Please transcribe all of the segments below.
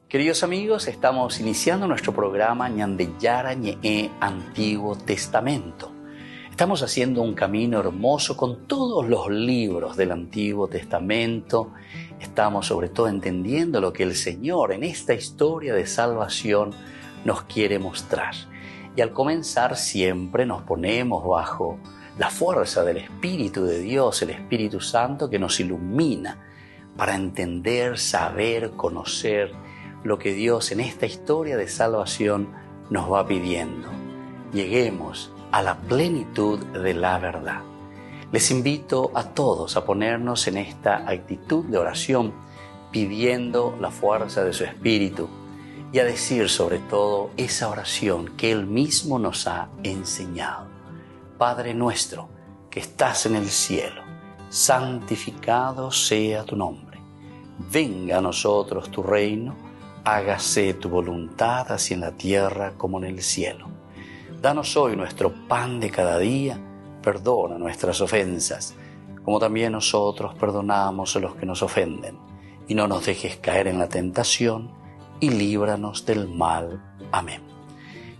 Queridos amigos, estamos iniciando nuestro programa Ñandeyara Ñe'e Antiguo Testamento. Estamos haciendo un camino hermoso con todos los libros del Antiguo Testamento. Estamos sobre todo entendiendo lo que el Señor en esta historia de salvación nos quiere mostrar. Y al comenzar siempre nos ponemos bajo la fuerza del Espíritu de Dios, el Espíritu Santo que nos ilumina para entender, saber, conocer lo que Dios en esta historia de salvación nos va pidiendo. Lleguemos a la plenitud de la verdad. Les invito a todos a ponernos en esta actitud de oración, pidiendo la fuerza de su Espíritu y a decir sobre todo esa oración que Él mismo nos ha enseñado. Padre nuestro que estás en el cielo, santificado sea tu nombre. Venga a nosotros tu reino, hágase tu voluntad así en la tierra como en el cielo. Danos hoy nuestro pan de cada día, perdona nuestras ofensas, como también nosotros perdonamos a los que nos ofenden. Y no nos dejes caer en la tentación, y líbranos del mal. Amén.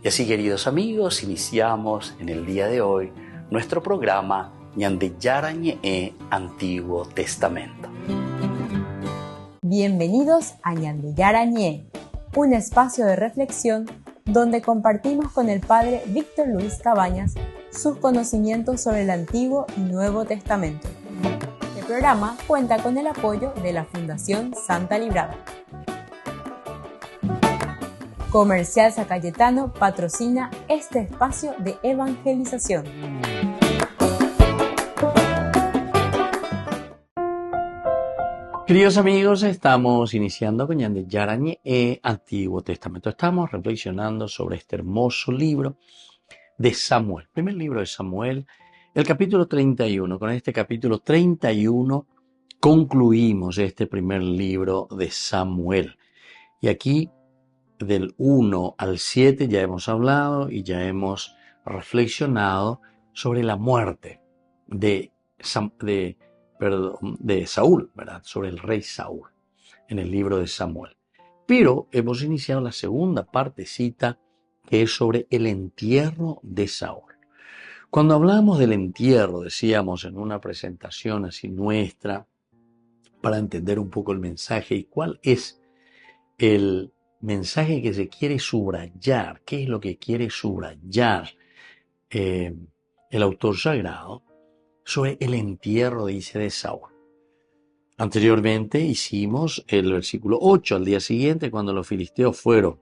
Y así, queridos amigos, iniciamos en el día de hoy nuestro programa Ñandeyara Ñe'e Antiguo Testamento. Bienvenidos a Ñandeyara Ñe'e, un espacio de reflexión donde compartimos con el Padre Víctor Luis Cabañas sus conocimientos sobre el Antiguo y Nuevo Testamento. El programa cuenta con el apoyo de la Fundación Santa Librada. Comercial San Cayetano patrocina este espacio de evangelización. Queridos amigos, estamos iniciando con Ñandeyara Ñe'e Antiguo Testamento. Estamos reflexionando sobre este hermoso libro de Samuel. Primer libro de Samuel, el capítulo 31. Con este capítulo 31 concluimos este primer libro de Samuel. Y aquí del 1 al 7 ya hemos hablado y ya hemos reflexionado sobre la muerte de Saúl, ¿verdad? Sobre el rey Saúl en el libro de Samuel. Pero hemos iniciado la segunda partecita que es sobre el entierro de Saúl. Cuando hablamos del entierro, decíamos en una presentación así nuestra, para entender un poco el mensaje y cuál es el mensaje que se quiere subrayar, qué es lo que quiere subrayar el autor sagrado sobre el entierro, dice, de Saúl. Anteriormente hicimos el versículo 8. Al día siguiente, cuando los filisteos fueron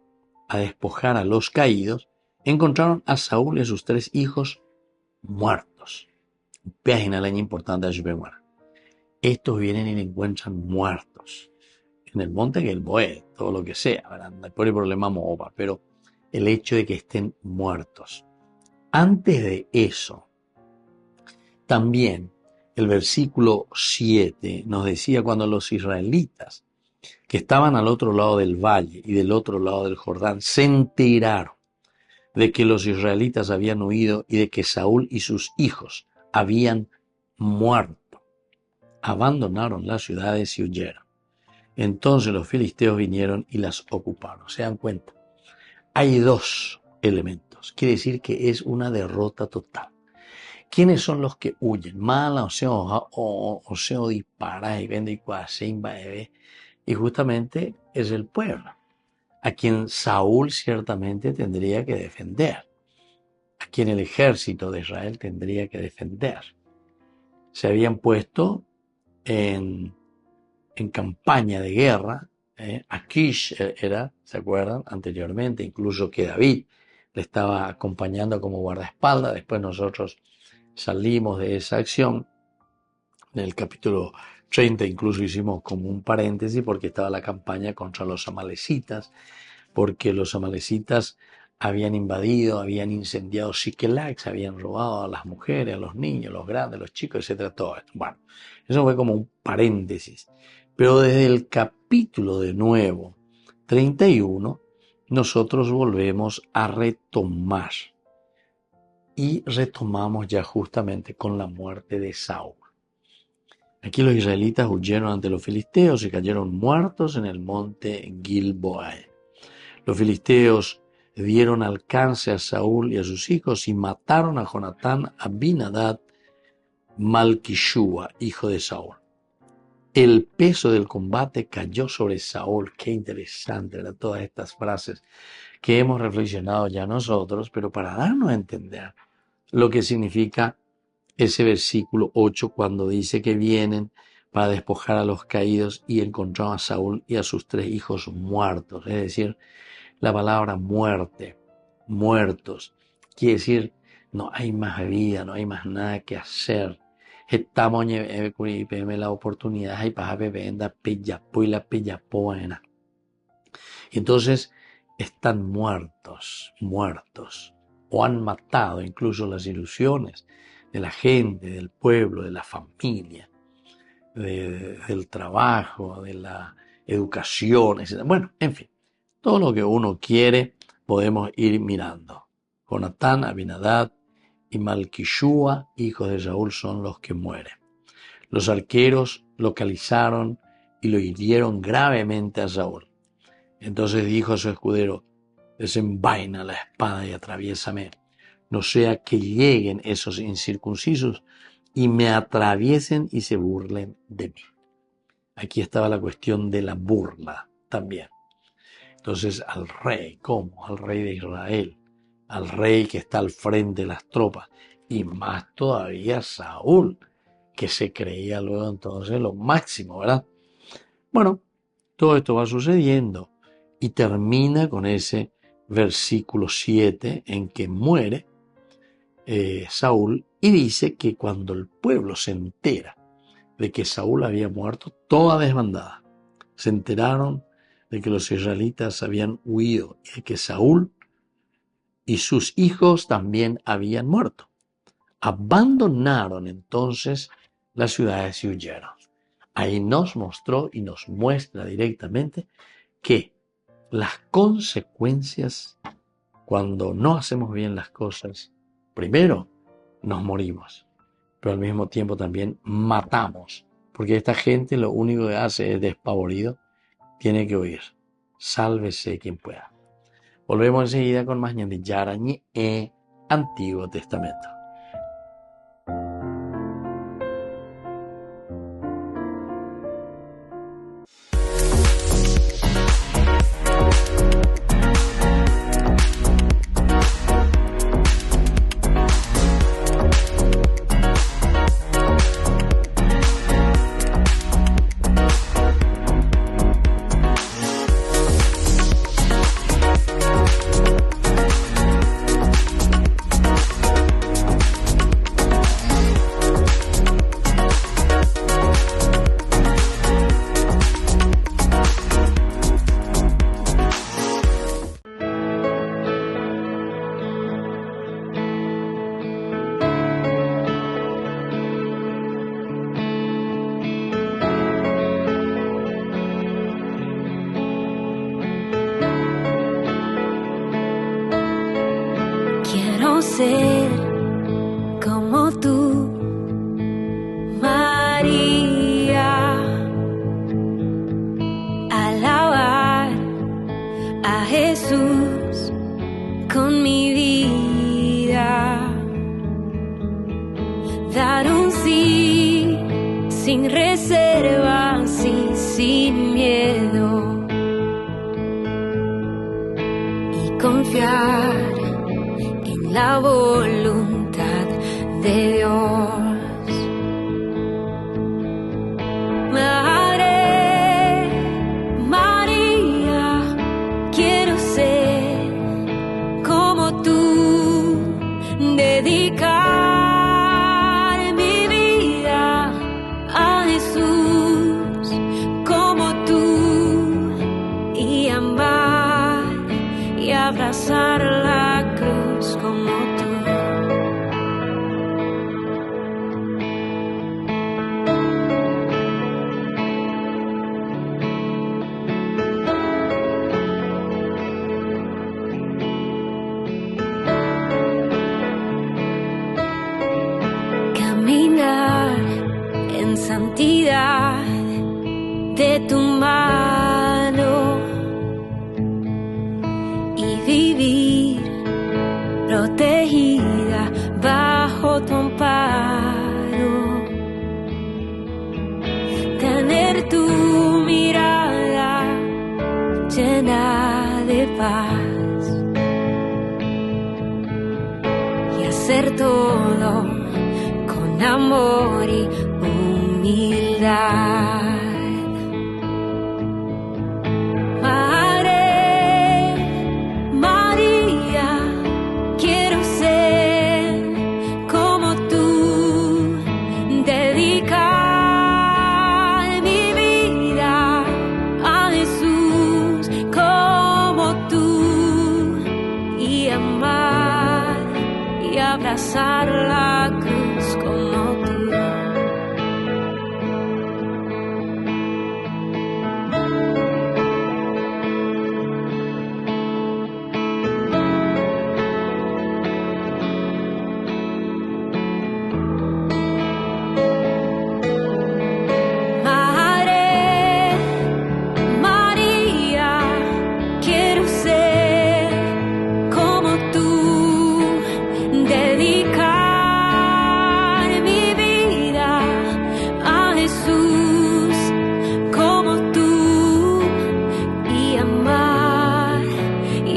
a despojar a los caídos, encontraron a Saúl y a sus 3 hijos muertos. Página la importante de estos vienen y le encuentran muertos en el monte que el Boé, todo lo que sea, ¿verdad? No hay problema moba, pero el hecho de que estén muertos. Antes de eso, también el versículo 7 nos decía cuando los israelitas que estaban al otro lado del valle y del otro lado del Jordán se enteraron de que los israelitas habían huido y de que Saúl y sus hijos habían muerto, abandonaron las ciudades y huyeron. Entonces los filisteos vinieron y las ocuparon. ¿Se dan cuenta? Hay 2 elementos. Quiere decir que es una derrota total. ¿Quiénes son los que huyen? Mala, o sea, dispara y vende y cuasimba, y justamente es el pueblo, a quien Saúl ciertamente tendría que defender, a quien el ejército de Israel tendría que defender. Se habían puesto en campaña de guerra. Akish era, ¿se acuerdan? Anteriormente, incluso que David le estaba acompañando como guardaespaldas. Después nosotros salimos de esa acción. En el capítulo 30 incluso hicimos como un paréntesis porque estaba la campaña contra los amalecitas, porque los amalecitas habían invadido, habían incendiado Siquelac, se habían robado a las mujeres, a los niños, los grandes, los chicos, etc. Todo esto. Bueno, eso fue como un paréntesis. Pero desde el capítulo de nuevo 31, nosotros volvemos a retomar. Y retomamos ya justamente con la muerte de Saúl. Aquí los israelitas huyeron ante los filisteos y cayeron muertos en el monte Gilboa. Los filisteos dieron alcance a Saúl y a sus hijos y mataron a Jonatán, Abinadab, Malquishua, hijo de Saúl. El peso del combate cayó sobre Saúl. Qué interesante, ¿verdad? Todas estas frases que hemos reflexionado ya nosotros, pero para darnos a entender lo que significa ese versículo 8 cuando dice que vienen para despojar a los caídos y encontraron a Saúl y a sus 3 hijos muertos. Es decir, la palabra muerte, muertos, quiere decir no hay más vida, no hay más nada que hacer. Estamos en la oportunidad y para venda pellapo y la pellapoena. Entonces están muertos, o han matado incluso las ilusiones de la gente, del pueblo, de la familia, del trabajo, de la educación, etc. Bueno, en fin, todo lo que uno quiere podemos ir mirando. Jonatán, Abinadab y Malquishua, hijos de Saúl, son los que mueren. Los arqueros localizaron y lo hirieron gravemente a Saúl. Entonces dijo a su escudero: desenvaina la espada y atraviésame, no sea que lleguen esos incircuncisos y me atraviesen y se burlen de mí. Aquí estaba la cuestión de la burla también. Entonces al rey, ¿cómo? Al rey de Israel, al rey que está al frente de las tropas, y más todavía Saúl, que se creía luego entonces lo máximo, ¿verdad? Bueno, todo esto va sucediendo y termina con ese versículo 7 en que muere Saúl, y dice que cuando el pueblo se entera de que Saúl había muerto, toda desbandada, se enteraron de que los israelitas habían huido y de que Saúl y sus hijos también habían muerto. Abandonaron entonces las ciudades y huyeron. Ahí nos mostró y nos muestra directamente que las consecuencias cuando no hacemos bien las cosas, primero nos morimos, pero al mismo tiempo también matamos, porque esta gente lo único que hace es despavorido, tiene que huir. Sálvese quien pueda. Volvemos enseguida con más Ñandi Yarañi Antiguo Testamento. Ser como tú, María, alabar a Jesús con mi vida, dar un sí sin reservas y sin miedo, y confiar la voluntad de Dios. Madre María, quiero ser como tú, dedicar mi vida a Jesús como tú, y amar y abrazar la cruz como tú. Caminar en santidad de tu mano y vivir protegida bajo tu amparo. Tener tu mirada llena de paz y hacer todo con amor y humildad. Madre María, quiero ser como tú, dedicar mi vida a Jesús como tú y amar y abrazar la cruz como tú.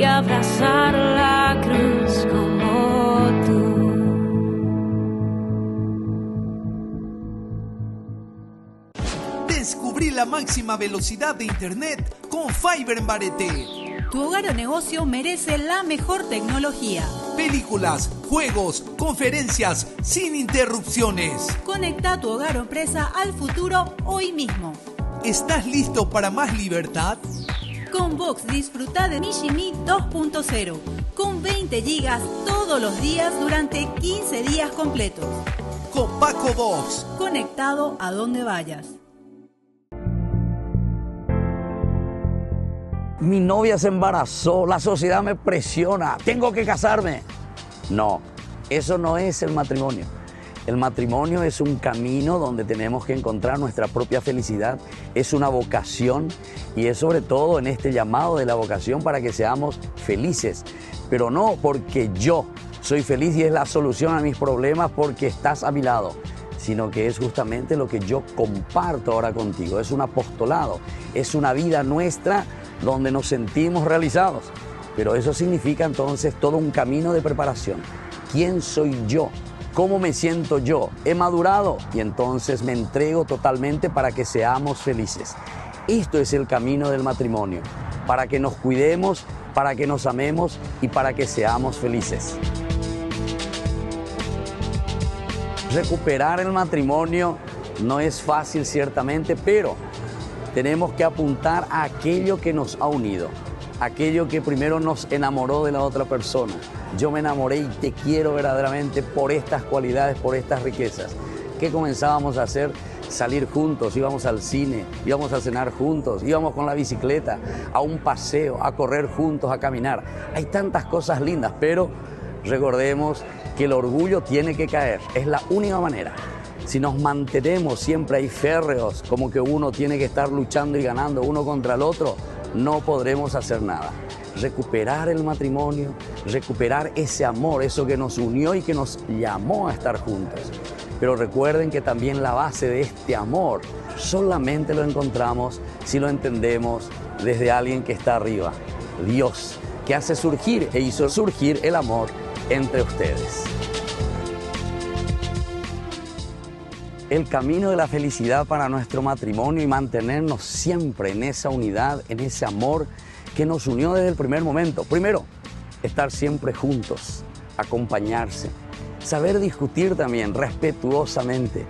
Abrazar la cruz como tú. Descubrí la máxima velocidad de internet con Fiber en Bareté. Tu hogar o negocio merece la mejor tecnología. Películas, juegos, conferencias, sin interrupciones. Conecta tu hogar o empresa al futuro hoy mismo. ¿Estás listo para más libertad? Con Vox disfruta de Mishimi 2.0 con 20 gigas todos los días durante 15 días completos. Con Paco Vox. Conectado a donde vayas. Mi novia se embarazó, la sociedad me presiona, tengo que casarme. No, eso no es el matrimonio. El matrimonio es un camino donde tenemos que encontrar nuestra propia felicidad, es una vocación y es sobre todo en este llamado de la vocación para que seamos felices, pero no porque yo soy feliz y es la solución a mis problemas porque estás a mi lado, sino que es justamente lo que yo comparto ahora contigo, es un apostolado, es una vida nuestra donde nos sentimos realizados, pero eso significa entonces todo un camino de preparación. ¿Quién soy yo? ¿Cómo me siento yo? He madurado y entonces me entrego totalmente para que seamos felices. Esto es el camino del matrimonio, para que nos cuidemos, para que nos amemos y para que seamos felices. Recuperar el matrimonio no es fácil ciertamente, pero tenemos que apuntar a aquello que nos ha unido, aquello que primero nos enamoró de la otra persona. Yo me enamoré y te quiero verdaderamente por estas cualidades, por estas riquezas. ¿Qué comenzábamos a hacer? Salir juntos, íbamos al cine, íbamos a cenar juntos, íbamos con la bicicleta, a un paseo, a correr juntos, a caminar. Hay tantas cosas lindas, pero recordemos que el orgullo tiene que caer, es la única manera. Si nos mantenemos siempre ahí férreos, como que uno tiene que estar luchando y ganando uno contra el otro, no podremos hacer nada. Recuperar el matrimonio, recuperar ese amor, eso que nos unió y que nos llamó a estar juntos. Pero recuerden que también la base de este amor solamente lo encontramos si lo entendemos desde alguien que está arriba, Dios, que hace surgir e hizo surgir el amor entre ustedes. El camino de la felicidad para nuestro matrimonio y mantenernos siempre en esa unidad, en ese amor que nos unió desde el primer momento. Primero, estar siempre juntos, acompañarse, saber discutir también respetuosamente,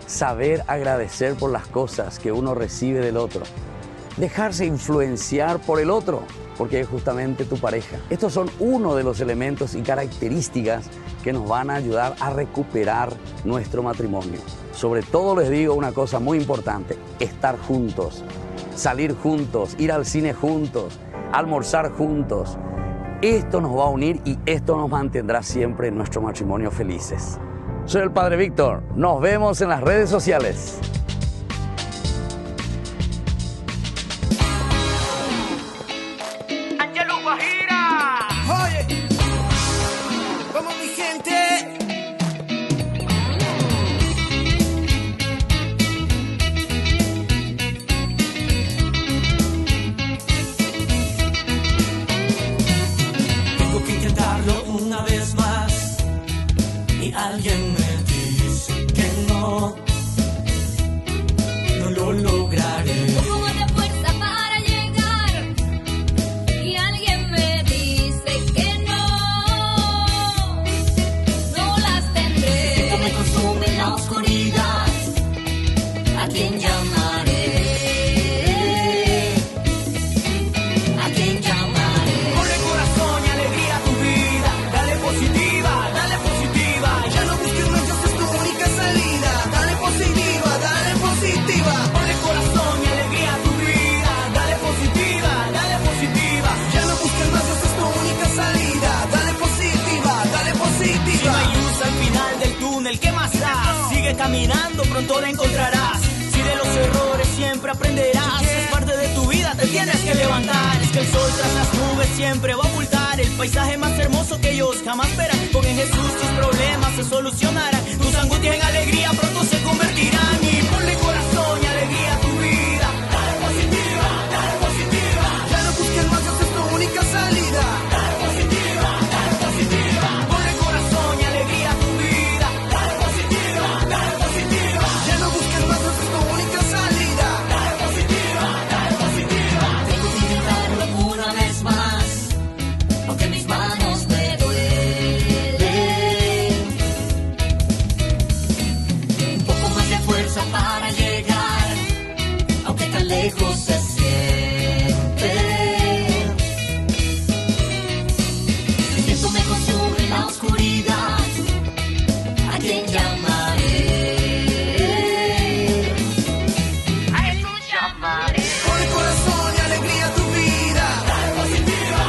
saber agradecer por las cosas que uno recibe del otro, dejarse influenciar por el otro, porque es justamente tu pareja. Estos son uno de los elementos y características que nos van a ayudar a recuperar nuestro matrimonio. Sobre todo les digo una cosa muy importante, estar juntos, salir juntos, ir al cine juntos, almorzar juntos. Esto nos va a unir y esto nos mantendrá siempre en nuestro matrimonio felices. Soy el Padre Víctor, nos vemos en las redes sociales. alguien me dice que no, no lo lograré. Un poco más de fuerza para llegar y alguien me dice que no, no las tendré. Siento me consume la oscuridad, ¿a quién llamaré? ¿A quién llamaré? Ponle corazón y alegría a tu vida, dale positiva, ya no busques más, Dios es tu única salida, dale positiva, ponle corazón y alegría a tu vida, dale positiva, ya no busques más, Dios es tu única salida, dale positiva, Si no hay luz al final del túnel, ¿qué más da? Sigue caminando, pronto la encontrarás. Si de los errores siempre aprenderás, es parte de tu vida, te tienes que levantar. Es que el sol tras las nubes siempre va a ocultar el paisaje más hermoso que ellos jamás verán. Con en Jesús tus problemas se solucionarán, tus angustias en alegría pronto se convertirán. Y ponle corazón y alegría a tu vida, dale positiva, ya no busques más, Dios es tu única salida, dale positiva, ponle corazón y alegría a tu vida, dale positiva, ya no busques más, Dios es tu única salida, dale positiva. Tengo que intentarlo una vez más, aunque mis manos me duelen. Un poco más de fuerza para llegar, aunque tan lejos se siente. El viento me consume la oscuridad, ¿a quién llamaré? A Jesús llamaré. Ponle corazón y alegría a tu vida, dale positiva,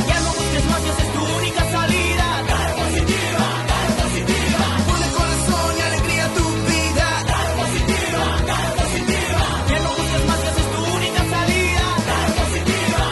ya no busques más, Dios es tu única salida, dale positiva, ponle corazón y alegría a tu vida, dale positiva, ya no busques más, Dios es tu única salida, dale positiva. Ponle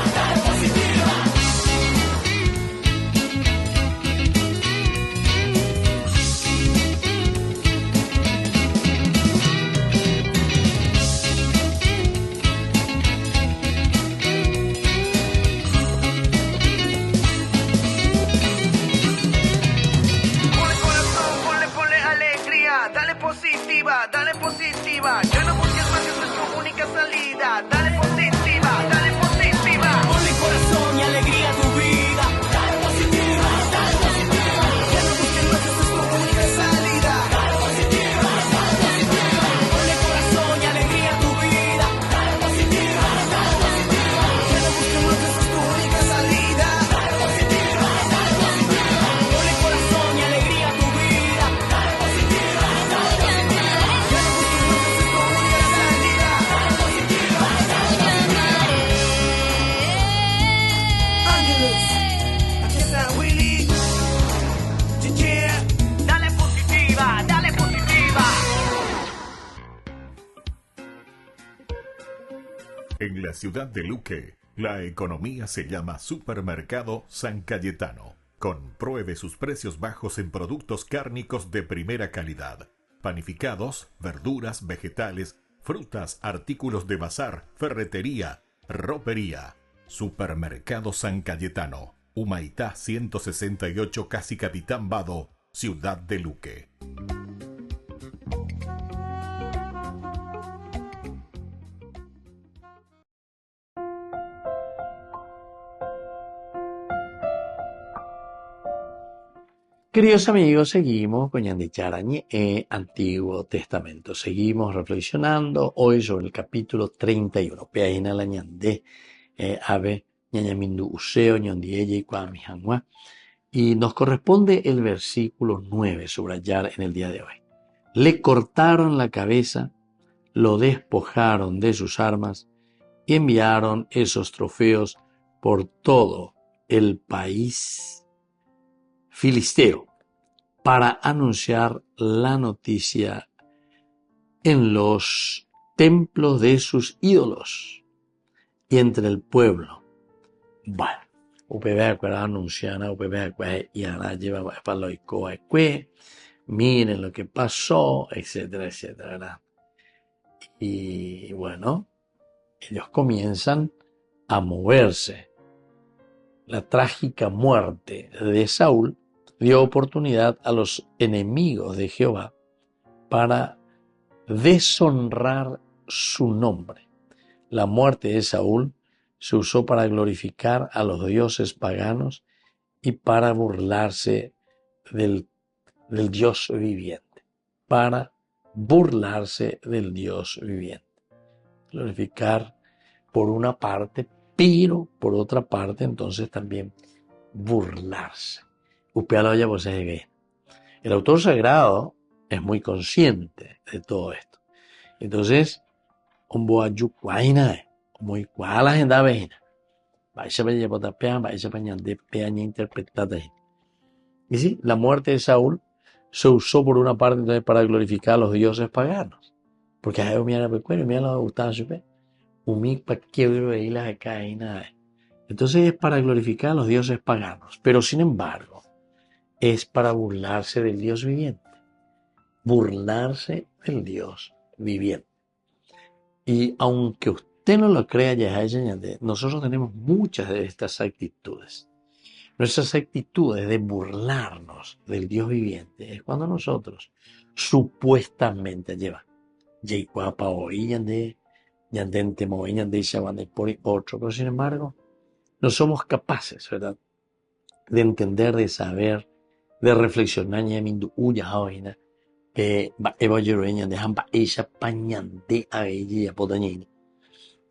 corazón, ponle alegría, dale positiva, ya no busques más, Dios es tu única salida, dale positiva, ponle corazón y alegría a tu vida, dale positiva, ya no busques más, Dios es tu única salida, dale positiva, ponle corazón y alegría a tu vida, dale positiva, ya no busques más, Dios es tu única salida, dale positiva, ponle corazón y alegría a tu vida, dale positiva, ya no busques más, Dios es tu única salida, dale positiva. Ángeles, aquí está Willy, yeah, dale positiva. En la ciudad de Luque, la economía se llama Supermercado San Cayetano. Compruebe sus precios bajos en productos cárnicos de primera calidad. Panificados, verduras, vegetales, frutas, artículos de bazar, ferretería, ropería. Supermercado San Cayetano. Humaitá 168, Casi Capitán Vado, ciudad de Luque. Queridos amigos, seguimos con Ñandicharañe Antiguo Testamento. Seguimos reflexionando hoy sobre el capítulo 31. Peaina la ñandé, ave ñañamindu useo, ñondielle y cuamijanua. Y nos corresponde el versículo 9, subrayar en el día de hoy. Le cortaron la cabeza, lo despojaron de sus armas y enviaron esos trofeos por todo el país filisteo para anunciar la noticia en los templos de sus ídolos y entre el pueblo. Bueno, miren lo que pasó, etcétera, etcétera, ¿verdad? Y bueno, ellos comienzan a moverse. La trágica muerte de Saúl dio oportunidad a los enemigos de Jehová para deshonrar su nombre. La muerte de Saúl se usó para glorificar a los dioses paganos y para burlarse del Dios viviente. Para burlarse del Dios viviente. Glorificar por una parte, pero por otra parte entonces también burlarse. El autor sagrado es muy consciente de todo esto. Entonces, muy cual agenda vejina. Y sí, la muerte de Saúl se usó por una parte entonces para glorificar a los dioses paganos. Porque a ellos mira lo gustaba su pe. Entonces es para glorificar a los dioses paganos. Pero sin embargo, es para burlarse del Dios viviente. Burlarse del Dios viviente. Y aunque usted no lo crea, nosotros tenemos muchas de estas actitudes. Nuestras actitudes de burlarnos del Dios viviente es cuando nosotros supuestamente pero sin embargo no somos capaces, ¿verdad?, de entender, de saber, de reflexionar.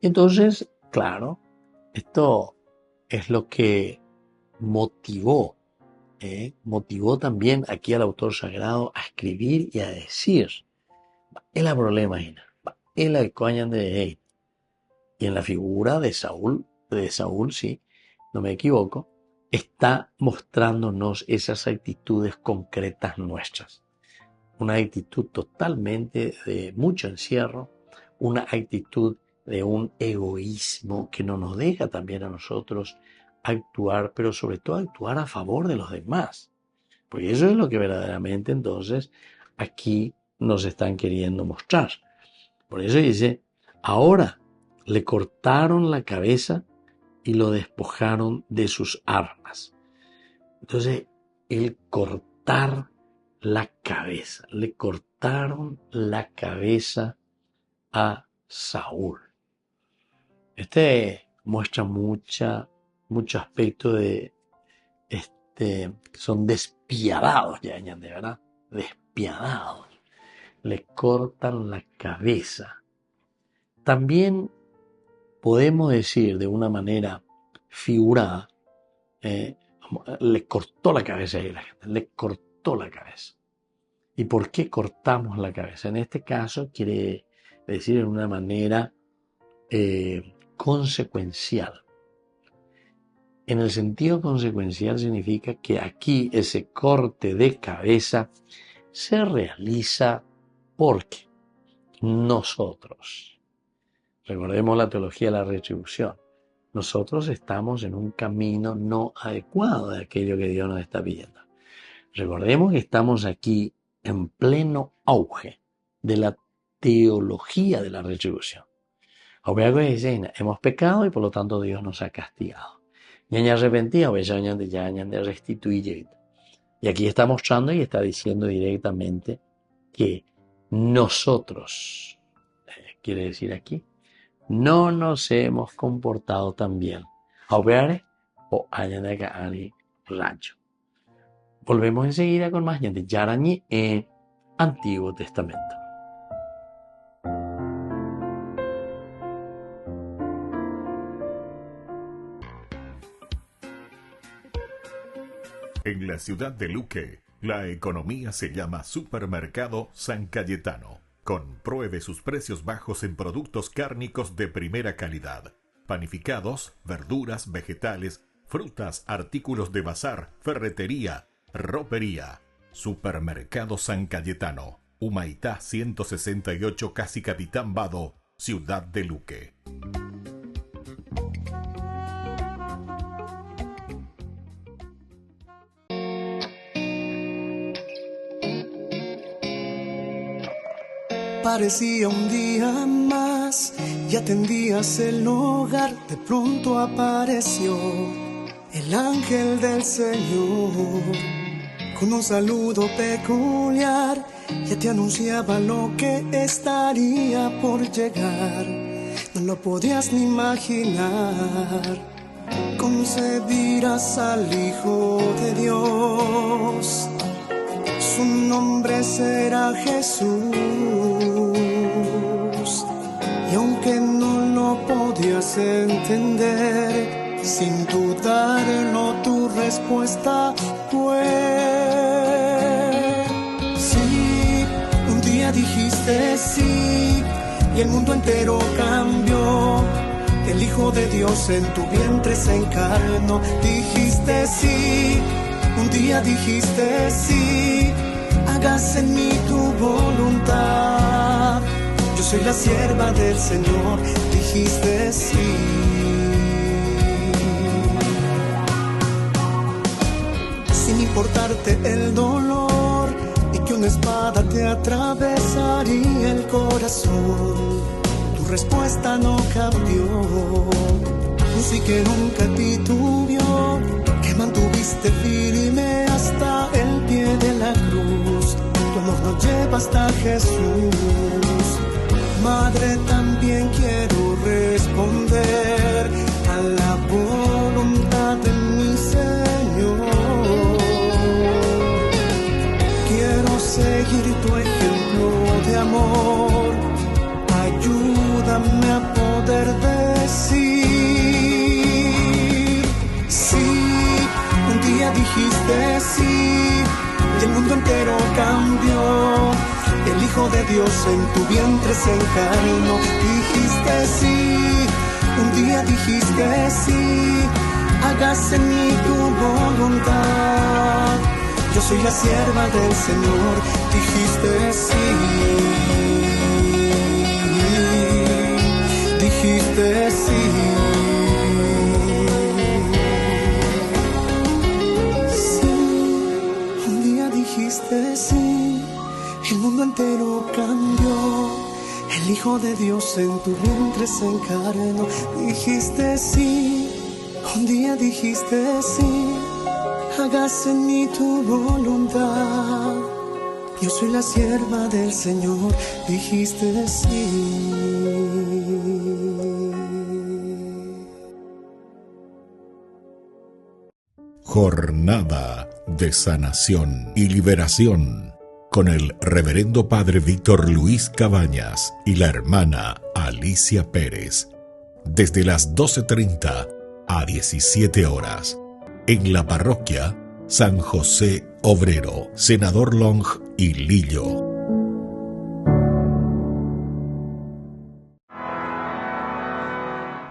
Entonces, claro, esto es lo que motivó también aquí al autor sagrado a escribir y a decir, es el problema, es el coñan de él. Y en la figura de Saúl, sí, no me equivoco, está mostrándonos esas actitudes concretas nuestras. Una actitud totalmente de mucho encierro, una actitud de un egoísmo que no nos deja también a nosotros actuar, pero sobre todo actuar a favor de los demás. Porque eso es lo que verdaderamente entonces aquí nos están queriendo mostrar. Por eso dice, ahora le cortaron la cabeza y lo despojaron de sus armas. Entonces, el cortar la cabeza, le cortaron la cabeza a Saúl. Este muestra mucho aspecto de son despiadados, de verdad, despiadados. Le cortan la cabeza. También podemos decir de una manera figurada, le cortó la cabeza a la gente, le cortó la cabeza. ¿Y por qué cortamos la cabeza? En este caso quiere decir en una manera consecuencial. En el sentido consecuencial significa que aquí ese corte de cabeza se realiza porque nosotros, recordemos la teología de la retribución, nosotros estamos en un camino no adecuado de aquello que Dios nos está pidiendo. Recordemos que estamos aquí en pleno auge de la teología de la retribución. Hemos pecado y por lo tanto Dios nos ha castigado. Y aquí está mostrando y está diciendo directamente que nosotros, quiere decir aquí, no nos hemos comportado tan bien. Volvemos enseguida con más gente. Yarañi en Antiguo Testamento. En la ciudad de Luque, la economía se llama Supermercado San Cayetano. Compruebe sus precios bajos en productos cárnicos de primera calidad. Panificados, verduras, vegetales, frutas, artículos de bazar, ferretería, ropería. Supermercado San Cayetano. Humaitá 168, Casi Capitán Vado, ciudad de Luque. Parecía un día más y atendías el hogar. De pronto apareció el ángel del Señor. Con un saludo peculiar ya te anunciaba lo que estaría por llegar. No lo podías ni imaginar. Concebirás al Hijo de Dios, su nombre será Jesús. Y aunque no lo podías entender, sin dudarlo tu respuesta fue sí. Un día dijiste sí y el mundo entero cambió. El Hijo de Dios en tu vientre se encarnó. Dijiste sí, un día dijiste sí, hágase en mí tu voluntad. Yo soy la sierva del Señor, dijiste sí. Sin importarte el dolor y que una espada te atravesaría el corazón, respuesta no cambió. Sí que nunca titubeó, que mantuviste firme hasta el pie de la cruz. Tu amor nos lleva hasta Jesús. Madre, también quiero responder a la voluntad de mi Señor. Quiero seguir tu ejemplo de amor. Ayúdame a poder decir sí. Un día dijiste sí y el mundo entero cambió. El Hijo de Dios en tu vientre se encarnó. Dijiste sí, un día dijiste sí, hágase en mí tu voluntad. Yo soy la sierva del Señor, dijiste sí. Dijiste sí. Sí, un día dijiste sí, el mundo entero cambió. El Hijo de Dios en tu vientre se encarnó. Dijiste sí, un día dijiste sí, hágase en mí tu voluntad. Yo soy la sierva del Señor, dijiste sí. Jornada de sanación y liberación con el reverendo padre Víctor Luis Cabañas y la hermana Alicia Pérez, desde las 12:30 a 17 horas, en la parroquia San José Obrero, Senador Long y Lillo.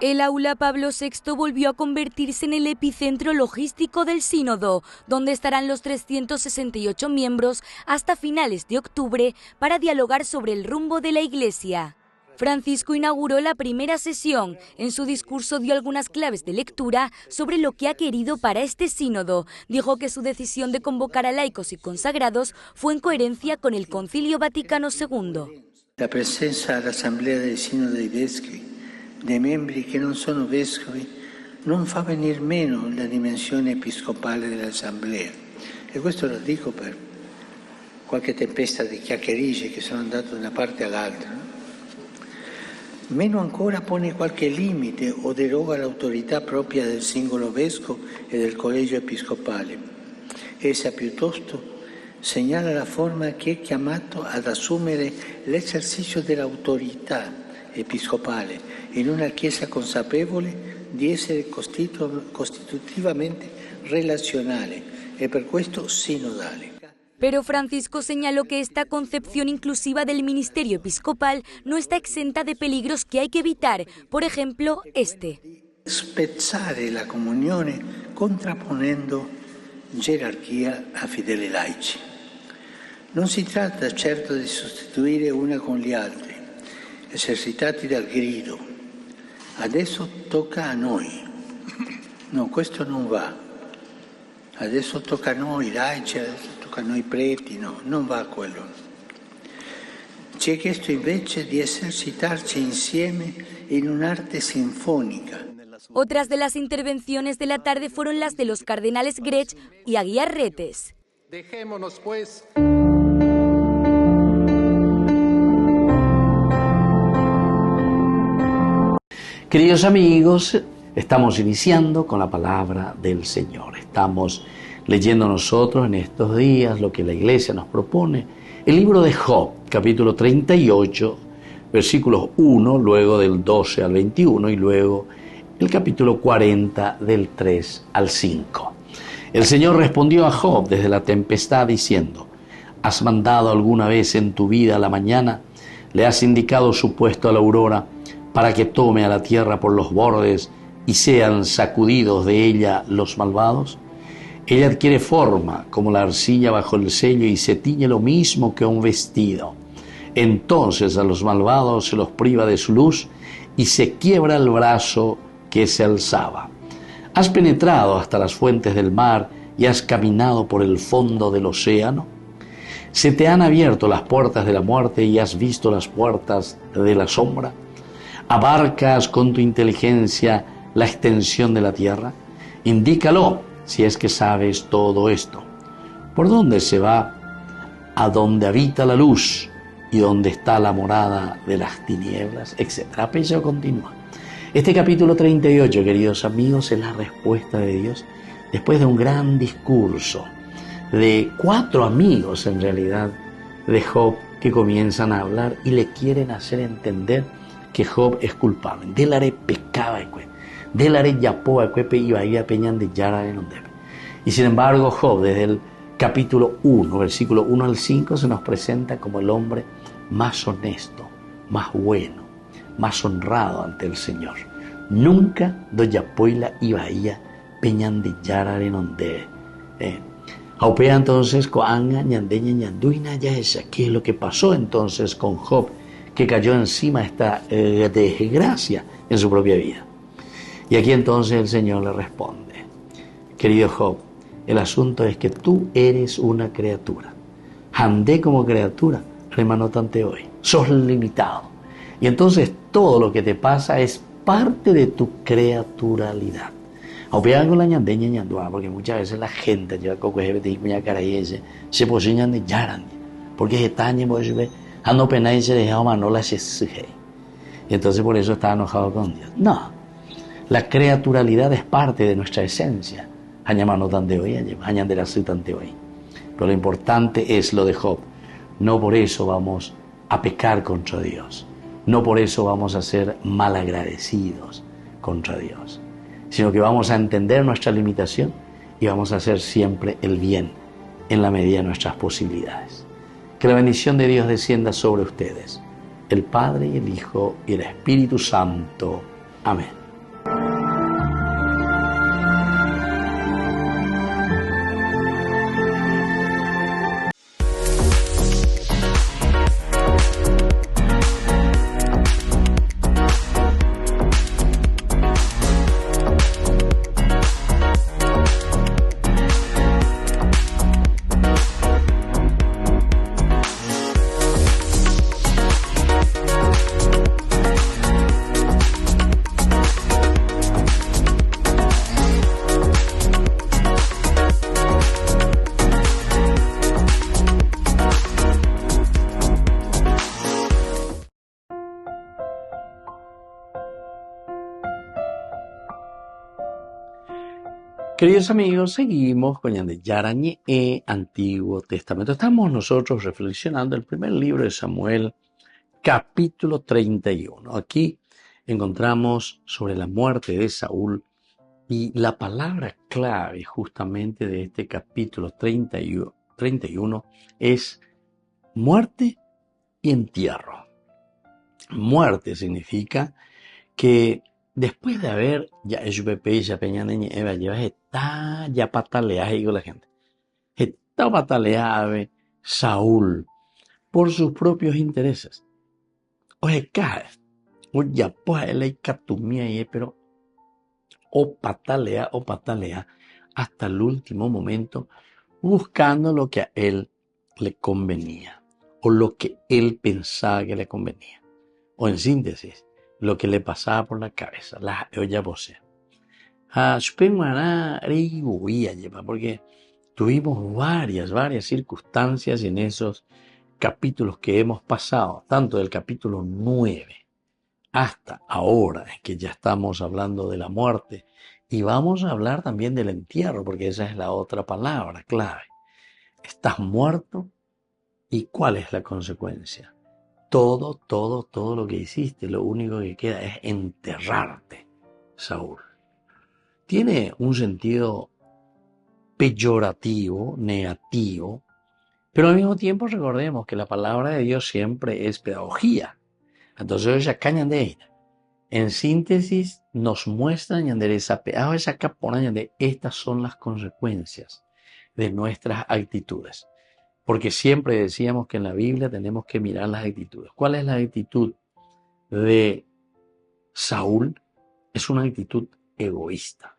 El aula Pablo VI volvió a convertirse en el epicentro logístico del sínodo, donde estarán los 368 miembros hasta finales de octubre para dialogar sobre el rumbo de la Iglesia. Francisco inauguró la primera sesión. En su discurso dio algunas claves de lectura sobre lo que ha querido para este sínodo. Dijo que su decisión de convocar a laicos y consagrados fue en coherencia con el Concilio Vaticano II. La presenza all'Assemblea del Sinodo dei Vescovi, dei membri che non sono vescovi, non fa venir meno la dimensione episcopale dell'Assemblea. E questo lo dico per qualche tempesta di chiacchiericce che sono andato da una parte all'altra. Meno ancora pone qualche limite o deroga l'autorità propria del singolo vescovo e del collegio episcopale. Essa piuttosto segnala la forma che è chiamato ad assumere l'esercizio dell'autorità episcopale in una Chiesa consapevole di essere costitutivamente relazionale e per questo sinodale. Pero Francisco señaló que esta concepción inclusiva del ministerio episcopal no está exenta de peligros que hay que evitar, por ejemplo, este. Spezzare la comunione contrapponendo gerarchia a fedeli laici. Non si tratta certo di sostituire una con gli altri, esercitati dal grido. Adesso tocca a noi. No, questo non va. Adesso tocca a noi laici, adesso tocca a noi preti, no, non va quello. Ci è chiesto invece di esercitarci insieme in un'arte sinfonica. Otras de las intervenciones de la tarde fueron las de los cardenales Grech y Aguiar Retes. Dejémonos pues. Queridos amigos, estamos iniciando con la palabra del Señor. Estamos leyendo nosotros en estos días lo que la Iglesia nos propone. El libro de Job, capítulo 38, versículos 1, luego del 12 al 21 y luego el capítulo 40 del 3 al 5. El Señor respondió a Job desde la tempestad diciendo: ¿Has mandado alguna vez en tu vida a la mañana? ¿Le has indicado su puesto a la aurora para que tome a la tierra por los bordes y sean sacudidos de ella los malvados? Ella adquiere forma como la arcilla bajo el sello y se tiñe lo mismo que un vestido. Entonces a los malvados se los priva de su luz y se quiebra el brazo que se alzaba. ¿Has penetrado hasta las fuentes del mar y has caminado por el fondo del océano? ¿Se te han abierto las puertas de la muerte y has visto las puertas de la sombra? ¿Abarcas con tu inteligencia la extensión de la tierra? Indícalo, si es que sabes todo esto. ¿Por dónde se va? A donde habita la luz y donde está la morada de las tinieblas, etcétera. Pero continúa. Este capítulo 38, queridos amigos, es la respuesta de Dios después de un gran discurso de 4 amigos, en realidad, de Job, que comienzan a hablar y le quieren hacer entender que Job es culpable. Delare pecaba, delare yapó, y vaya peñan de yara en donde. Y sin embargo, Job, desde el capítulo 1, versículo 1 al 5, se nos presenta como el hombre más honesto, más bueno, más honrado ante el Señor. Nunca do yapoila y bahía peñan de yara en donde. Aupea entonces coanga ñandeña ñanduina ya esa. ¿Qué es lo que pasó entonces con Job, que cayó encima esta desgracia en su propia vida? Y aquí entonces el Señor le responde: querido Job, el asunto es que tú eres una criatura. Andé como criatura, hermano, tante hoy. Sos limitado. Y entonces todo lo que te pasa es parte de tu creaturalidad. Aunque con la ñandeña ñandua, porque muchas veces la gente lleva coco se posicionan de yaran, porque se tañen, ando pena y se deja manola se suje. Y entonces por eso está enojado con Dios. No, la creaturalidad es parte de nuestra esencia. Añamano tante hoy, añan de la tante hoy. Pero lo importante es lo de Job. No por eso vamos a pecar contra Dios. No por eso vamos a ser malagradecidos contra Dios, sino que vamos a entender nuestra limitación y vamos a hacer siempre el bien en la medida de nuestras posibilidades. Que la bendición de Dios descienda sobre ustedes, el Padre y el Hijo y el Espíritu Santo. Amén. Queridos amigos, seguimos con Yarañe Antiguo Testamento. Estamos nosotros reflexionando el primer libro de Samuel, capítulo 31. Aquí encontramos sobre la muerte de Saúl y la palabra clave justamente de este capítulo 31 es muerte y entierro. Muerte significa que después de haber ya pataleado con la gente, está pataleado Saúl por sus propios intereses. Oye, cae, ya pues él hay catumía pero o patalea hasta el último momento buscando lo que a él le convenía o lo que él pensaba que le convenía, o en síntesis lo que le pasaba por la cabeza, la olla posee. Porque Tuvimos varias circunstancias en esos capítulos que hemos pasado, tanto del capítulo 9 hasta ahora, que ya estamos hablando de la muerte, y vamos a hablar también del entierro, porque esa es la otra palabra clave. Estás muerto, ¿y cuál es la consecuencia? Todo lo que hiciste, lo único que queda es enterrarte, Saúl. Tiene un sentido peyorativo, negativo, pero al mismo tiempo recordemos que la palabra de Dios siempre es pedagogía. Entonces ella cañan de ella. En síntesis nos muestran esa de estas son las consecuencias de nuestras actitudes. Porque siempre decíamos que en la Biblia tenemos que mirar las actitudes. ¿Cuál es la actitud de Saúl? Es una actitud egoísta.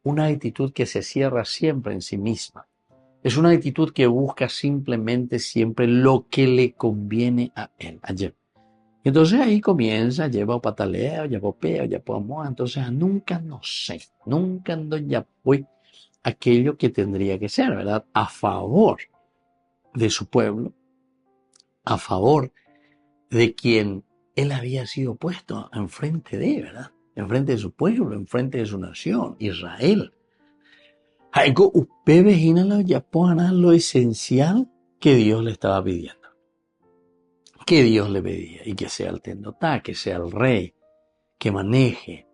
Una actitud que se cierra siempre en sí misma. Es una actitud que busca simplemente siempre lo que le conviene a él. Ayer. Entonces ahí comienza, lleva pataleo, lleva peo, lleva amor. Entonces nunca no sé, nunca no ya voy aquello que tendría que ser, ¿verdad? A favor de su pueblo, a favor de quien él había sido puesto enfrente de, ¿verdad? Enfrente de su pueblo, enfrente de su nación, Israel. Algo ustedes imagínalo ya puedan lo esencial que Dios le estaba pidiendo. Que Dios le pedía, y que sea el tendotá, que sea el rey, que maneje,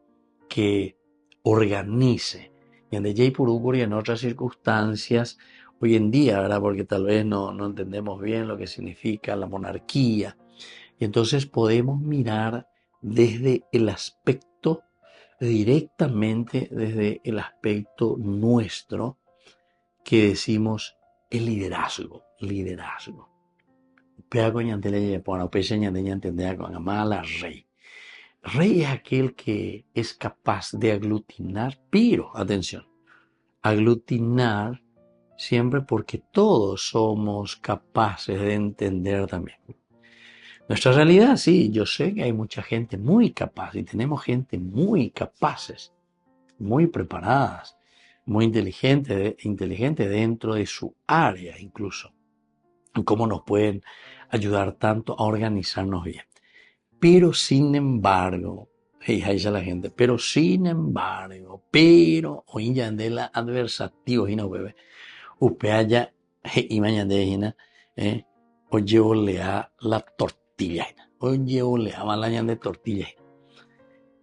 que organice. Y en DJ Purúcuri y en otras circunstancias, hoy en día, ¿verdad? Porque tal vez no entendemos bien lo que significa la monarquía. Y entonces podemos mirar desde el aspecto, directamente desde el aspecto nuestro, que decimos el liderazgo. Rey es aquel que es capaz de aglutinar, pero, atención, aglutinar siempre porque todos somos capaces de entender también. Nuestra realidad, sí, yo sé que hay mucha gente muy capaz y tenemos gente muy capaces, muy preparadas, muy inteligente dentro de su área incluso. Cómo nos pueden ayudar tanto a organizarnos bien. Pero sin embargo, ahí está la gente, pero hoy ya de la adversativo y no bebe, usted haya y mañana de hoy llevo lea la tortilla, hoy llevo lea malaña de tortilla.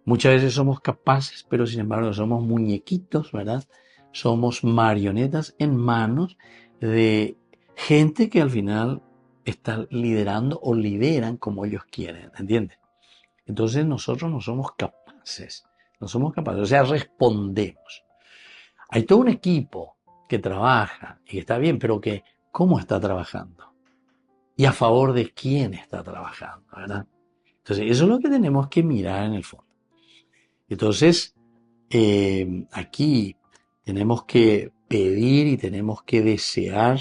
Muchas veces somos capaces, pero sin embargo somos muñequitos, ¿verdad? Somos marionetas en manos de gente que al final está liderando o lideran como ellos quieren, ¿entiendes? Entonces nosotros no somos capaces, o sea, respondemos. Hay todo un equipo que trabaja y que está bien, pero que ¿cómo está trabajando? ¿Y a favor de quién está trabajando, verdad? Entonces eso es lo que tenemos que mirar en el fondo. Entonces, aquí tenemos que pedir y tenemos que desear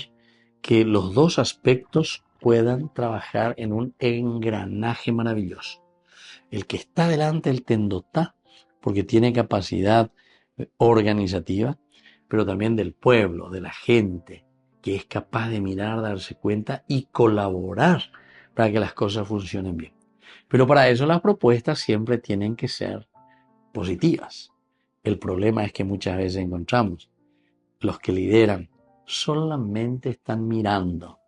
que los dos aspectos puedan trabajar en un engranaje maravilloso. El que está delante del tendotá, porque tiene capacidad organizativa, pero también del pueblo, de la gente, que es capaz de mirar, darse cuenta y colaborar para que las cosas funcionen bien. Pero para eso las propuestas siempre tienen que ser positivas. El problema es que muchas veces encontramos los que lideran solamente están mirando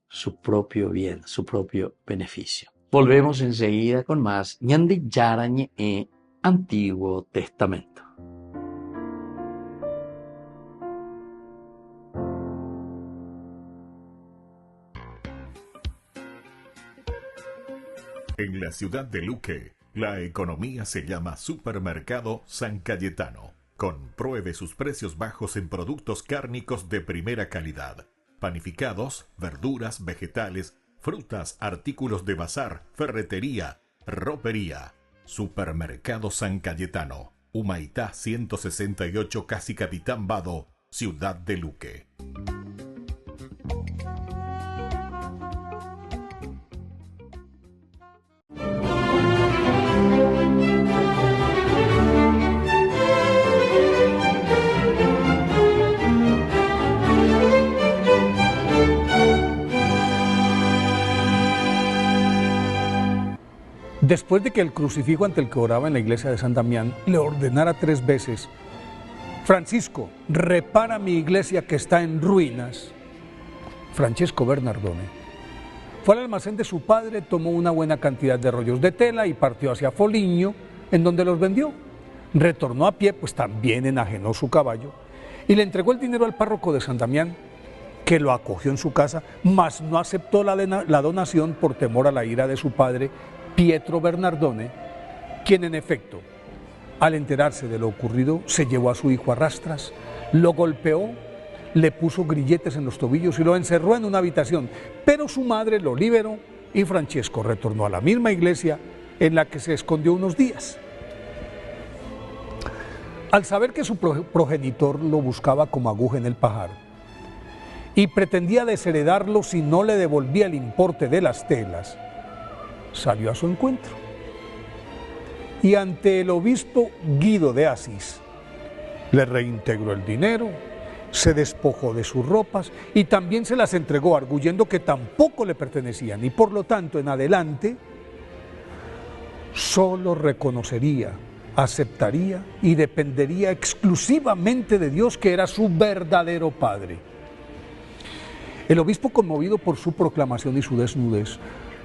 su propio bien, su propio beneficio. Volvemos enseguida con más Ñandi Yarañe Antiguo Testamento. En la ciudad de Luque, la economía se llama Supermercado San Cayetano. Compruebe sus precios bajos en productos cárnicos de primera calidad. Panificados, verduras, vegetales, frutas, artículos de bazar, ferretería, ropería. Supermercado San Cayetano. Humaitá 168, Casi Capitán Vado, Ciudad de Luque. después de que el crucifijo ante el que oraba en la iglesia de San Damián le ordenara 3 veces: Francisco, repara mi iglesia que está en ruinas, Francesco Bernardone fue al almacén de su padre, tomó una buena cantidad de rollos de tela y partió hacia Foligno, en donde los vendió. Retornó a pie, pues también enajenó su caballo, y le entregó el dinero al párroco de San Damián, que lo acogió en su casa, mas no aceptó la donación por temor a la ira de su padre, Pietro Bernardone, quien en efecto, al enterarse de lo ocurrido, se llevó a su hijo a rastras, lo golpeó, le puso grilletes en los tobillos y lo encerró en una habitación, pero su madre lo liberó y Francesco retornó a la misma iglesia en la que se escondió unos días. Al saber que su progenitor lo buscaba como aguja en el pajar y pretendía desheredarlo si no le devolvía el importe de las telas, salió a su encuentro y ante el obispo Guido de Asís le reintegró el dinero, se despojó de sus ropas y también se las entregó, arguyendo que tampoco le pertenecían y por lo tanto en adelante solo reconocería, aceptaría y dependería exclusivamente de Dios, que era su verdadero padre. El obispo, conmovido por su proclamación y su desnudez,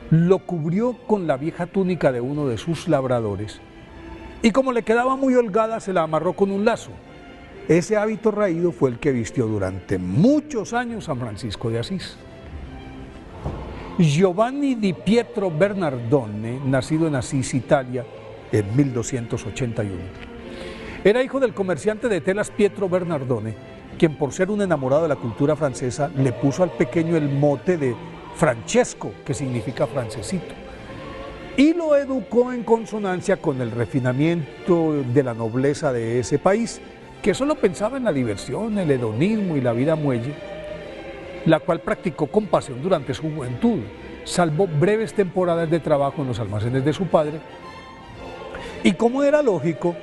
lo cubrió con la vieja túnica de uno de sus labradores y como le quedaba muy holgada se la amarró con un lazo. Ese hábito raído fue el que vistió durante muchos años San Francisco de Asís. Giovanni di Pietro Bernardone, nacido en Asís, Italia, en 1281. Era hijo del comerciante de telas Pietro Bernardone, quien por ser un enamorado de la cultura francesa le puso al pequeño el mote de Francesco, que significa francesito, y lo educó en consonancia con el refinamiento de la nobleza de ese país, que solo pensaba en la diversión, el hedonismo y la vida muelle, la cual practicó con pasión durante su juventud, salvo breves temporadas de trabajo en los almacenes de su padre, y como era lógico,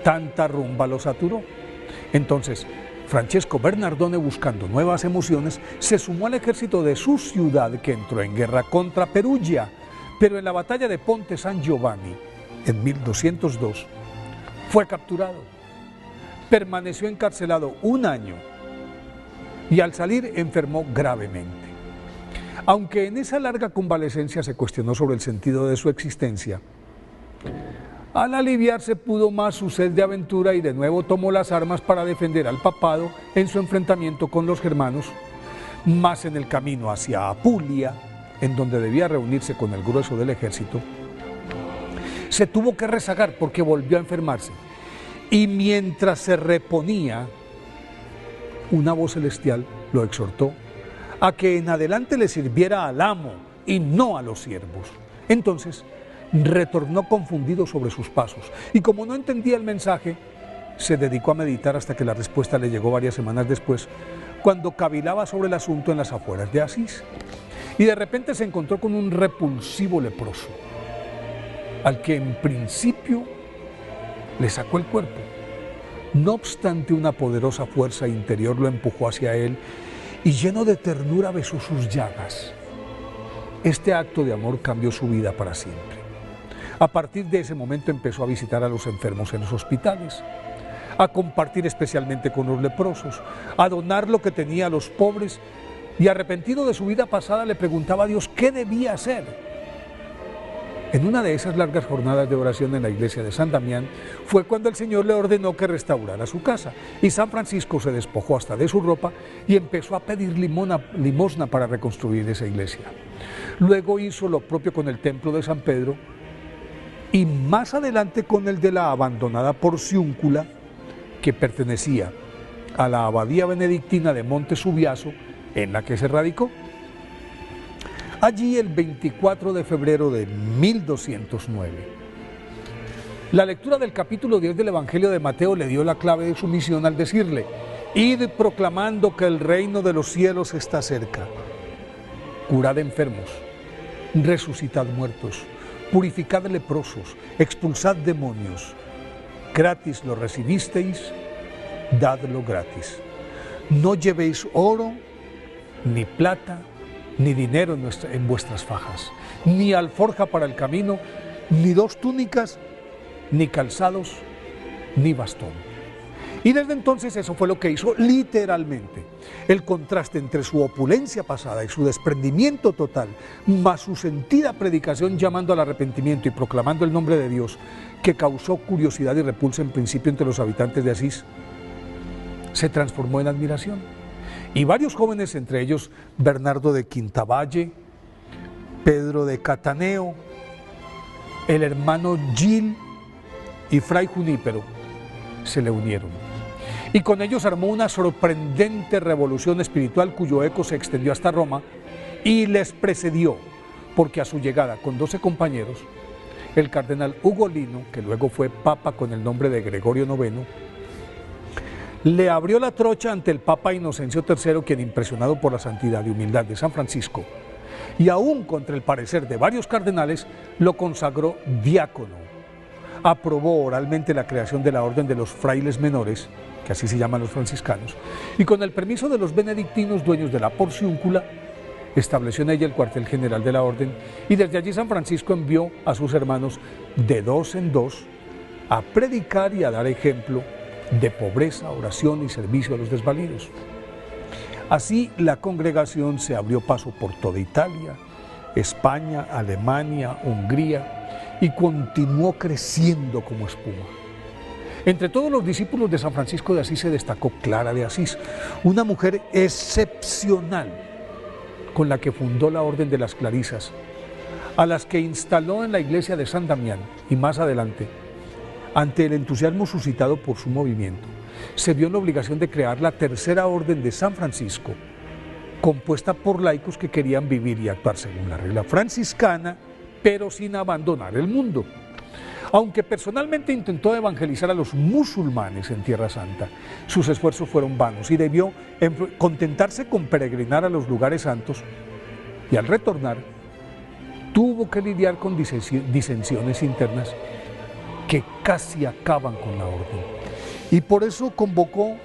tanta rumba lo saturó. Entonces, Francesco Bernardone, buscando nuevas emociones, se sumó al ejército de su ciudad, que entró en guerra contra Perugia, pero en la batalla de Ponte San Giovanni, en 1202, fue capturado. Permaneció encarcelado 1 año y al salir enfermó gravemente. Aunque en esa larga convalecencia se cuestionó sobre el sentido de su existencia, al aliviarse pudo más su sed de aventura y de nuevo tomó las armas para defender al papado en su enfrentamiento con los germanos, más en el camino hacia Apulia, en donde debía reunirse con el grueso del ejército, se tuvo que rezagar porque volvió a enfermarse. Y mientras se reponía, una voz celestial lo exhortó a que en adelante le sirviera al amo y no a los siervos. Entonces retornó confundido sobre sus pasos y como no entendía el mensaje, se dedicó a meditar hasta que la respuesta le llegó varias semanas después, cuando cavilaba sobre el asunto en las afueras de Asís. Y de repente se encontró con un repulsivo leproso, al que en principio le sacó el cuerpo. No obstante, una poderosa fuerza interior lo empujó hacia él y lleno de ternura besó sus llagas. Este acto de amor cambió su vida para siempre. A partir de ese momento empezó a visitar a los enfermos en los hospitales, a compartir especialmente con los leprosos, a donar lo que tenía a los pobres y arrepentido de su vida pasada le preguntaba a Dios qué debía hacer. En una de esas largas jornadas de oración en la iglesia de San Damián fue cuando el Señor le ordenó que restaurara su casa y San Francisco se despojó hasta de su ropa y empezó a pedir limosna para reconstruir esa iglesia. Luego hizo lo propio con el templo de San Pedro y más adelante con el de la abandonada Porciúncula, que pertenecía a la abadía benedictina de Monte Subiaso, en la que se radicó. Allí el 24 de febrero de 1209. La lectura del capítulo 10 del Evangelio de Mateo le dio la clave de su misión al decirle: id proclamando que el reino de los cielos está cerca. Curad enfermos, resucitad muertos, purificad leprosos, expulsad demonios. Gratis lo recibisteis, dadlo gratis. No llevéis oro, ni plata, ni dinero en vuestras fajas, ni alforja para el camino, ni 2 túnicas, ni calzados, ni bastón. Y desde entonces eso fue lo que hizo literalmente. El contraste entre su opulencia pasada y su desprendimiento total, más su sentida predicación llamando al arrepentimiento y proclamando el nombre de Dios, que causó curiosidad y repulsa en principio entre los habitantes de Asís, se transformó en admiración. Y varios jóvenes, entre ellos Bernardo de Quintavalle, Pedro de Cataneo, el hermano Gil y Fray Junípero, se le unieron. Y con ellos armó una sorprendente revolución espiritual cuyo eco se extendió hasta Roma y les precedió, porque a su llegada con 12 compañeros, el cardenal Ugolino, que luego fue papa con el nombre de Gregorio IX, le abrió la trocha ante el Papa Inocencio III, quien, impresionado por la santidad y humildad de San Francisco, y aún contra el parecer de varios cardenales, lo consagró diácono. Aprobó oralmente la creación de la Orden de los Frailes Menores, que así se llaman los franciscanos, y con el permiso de los benedictinos, dueños de la Porciúncula, estableció en ella el cuartel general de la orden, y desde allí San Francisco envió a sus hermanos de 2 en 2 a predicar y a dar ejemplo de pobreza, oración y servicio a los desvalidos. Así la congregación se abrió paso por toda Italia, España, Alemania, Hungría, y continuó creciendo como espuma. Entre todos los discípulos de San Francisco de Asís se destacó Clara de Asís, una mujer excepcional con la que fundó la Orden de las Clarisas, a las que instaló en la iglesia de San Damián, y más adelante, ante el entusiasmo suscitado por su movimiento, se vio en la obligación de crear la Tercera Orden de San Francisco, compuesta por laicos que querían vivir y actuar según la regla franciscana, pero sin abandonar el mundo. Aunque personalmente intentó evangelizar a los musulmanes en Tierra Santa, sus esfuerzos fueron vanos y debió contentarse con peregrinar a los lugares santos, y al retornar tuvo que lidiar con disensiones internas que casi acaban con la orden. Y por eso convocó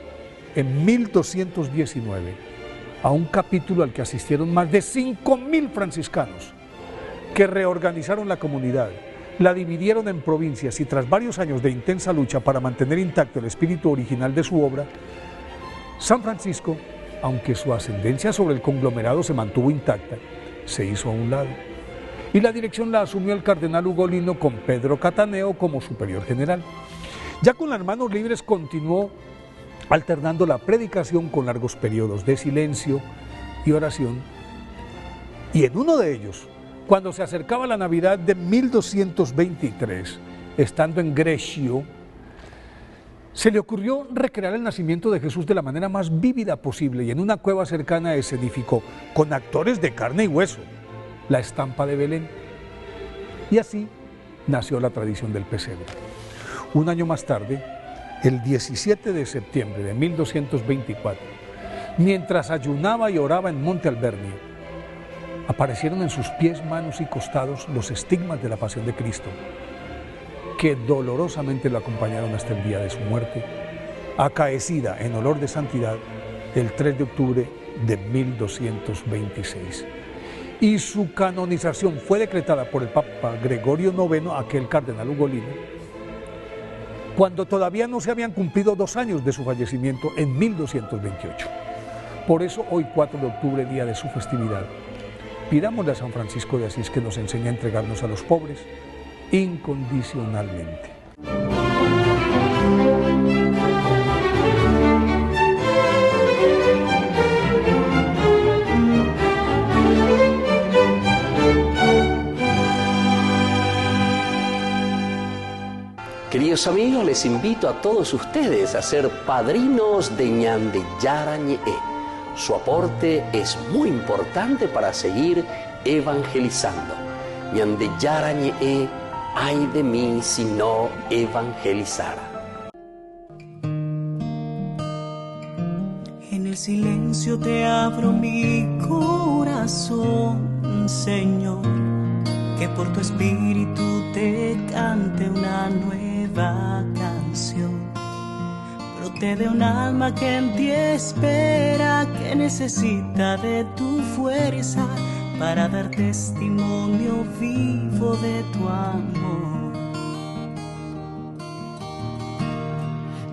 en 1219 a un capítulo al que asistieron más de 5.000 franciscanos, que reorganizaron la comunidad, la dividieron en provincias, y tras varios años de intensa lucha para mantener intacto el espíritu original de su obra, San Francisco, aunque su ascendencia sobre el conglomerado se mantuvo intacta, se hizo a un lado, y la dirección la asumió el cardenal Ugolino con Pedro Cataneo como superior general. Ya con las manos libres continuó alternando la predicación con largos periodos de silencio y oración, y en uno de ellos, cuando se acercaba la Navidad de 1223, estando en Greccio, se le ocurrió recrear el nacimiento de Jesús de la manera más vívida posible, y en una cueva cercana escenificó, con actores de carne y hueso, la estampa de Belén. Y así nació la tradición del pesebre. Un año más tarde, el 17 de septiembre de 1224, mientras ayunaba y oraba en Monte Alberni, aparecieron en sus pies, manos y costados los estigmas de la pasión de Cristo, que dolorosamente lo acompañaron hasta el día de su muerte, acaecida en olor de santidad el 3 de octubre de 1226. Y su canonización fue decretada por el Papa Gregorio IX, aquel cardenal Ugolino, cuando todavía no se habían cumplido 2 años de su fallecimiento en 1228. Por eso hoy, 4 de octubre, día de su festividad, pidámosle a San Francisco de Asís que nos enseñe a entregarnos a los pobres incondicionalmente. Queridos amigos, les invito a todos ustedes a ser padrinos de Ñande Yarañe. Su aporte es muy importante para seguir evangelizando. Ñande Yarañe, ay de mí si no evangelizara. En el silencio te abro mi corazón, Señor, que por tu espíritu te cante una nueva canción. Brote de un alma que en ti espera, que necesita de tu fuerza, para dar testimonio vivo de tu amor.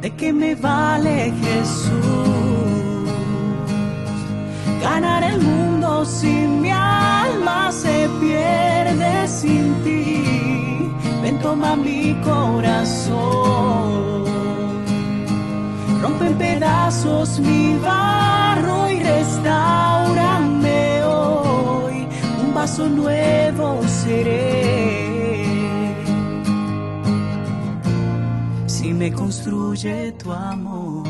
¿De qué me vale, Jesús, ganar el mundo si mi alma se pierde sin ti? Ven, toma mi corazón, rompe en pedazos mi barro y restáurame hoy, un vaso nuevo seré. Si me construye tu amor,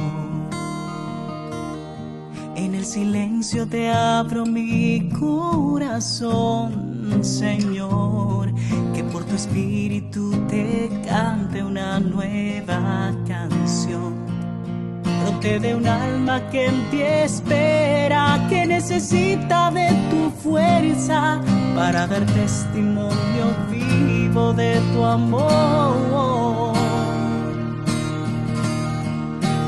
en el silencio te abro mi corazón, Señor, que por tu espíritu te cante una nueva canción. Brote de un alma que en ti espera, que necesita de tu fuerza para dar testimonio vivo de tu amor.